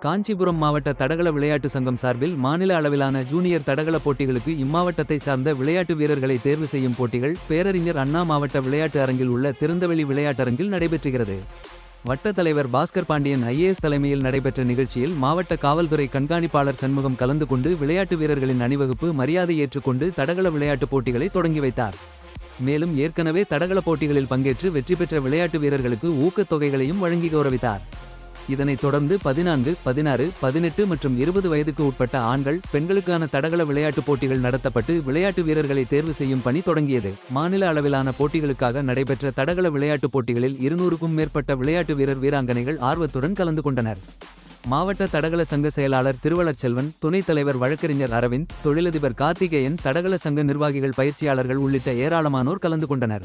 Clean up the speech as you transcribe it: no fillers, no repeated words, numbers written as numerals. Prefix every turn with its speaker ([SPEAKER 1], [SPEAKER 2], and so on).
[SPEAKER 1] காஞ்சிபுரம் மாவட்ட தடகள விளையாட்டு சங்கம் சார்பில் மாநில அளவிலான ஜூனியர் தடகள போட்டிகளுக்கு இம்மாவட்டத்தை சார்ந்த விளையாட்டு வீரர்களை தேர்வு செய்யும் போட்டிகள் பேரறிஞர் அண்ணா மாவட்ட விளையாட்டு அரங்கில் உள்ள திறந்தவெளி விளையாட்டரங்கில் நடைபெறுகிறது. வட்ட தலைவர் பாஸ்கர் பாண்டியன் ஐஏஎஸ் தலைமையில் நடைபெற்ற நிகழ்ச்சியில் மாவட்ட காவல்துறை கண்காணிப்பாளர் சண்முகம் கலந்து கொண்டு விளையாட்டு வீரர்களின் அணிவகுப்பு மரியாதை ஏற்றுக்கொண்டு தடகள விளையாட்டுப் போட்டிகளை தொடங்கி வைத்தார். மேலும் ஏற்கனவே தடகள போட்டிகளில் பங்கேற்று வெற்றி பெற்ற விளையாட்டு வீரர்களுக்கு ஊக்கத் தொகைகளையும் வழங்கி கௌரவித்தார். இதனைத் தொடர்ந்து 14, 16, 18 மற்றும் 20 வயதுக்கு உட்பட்ட ஆண்கள் பெண்களுக்கான தடகள விளையாட்டுப் போட்டிகள் நடத்தப்பட்டு விளையாட்டு வீரர்களை தேர்வு செய்யும் பணி தொடங்கியது. மாநில அளவிலான போட்டிகளுக்காக நடைபெற்ற தடகள விளையாட்டுப் போட்டிகளில் 200க்கும் மேற்பட்ட விளையாட்டு வீரர் வீராங்கனைகள் ஆர்வத்துடன் கலந்து கொண்டனர். மாவட்ட தடகள சங்க செயலாளர் திருவளர்செல்வன், துணைத் தலைவர் வழக்கறிஞர் அரவிந்த், தொழிலதிபர் கார்த்திகேயன், தடகள சங்க நிர்வாகிகள், பயிற்சியாளர்கள் உள்ளிட்ட ஏராளமானோர் கலந்து கொண்டனர்.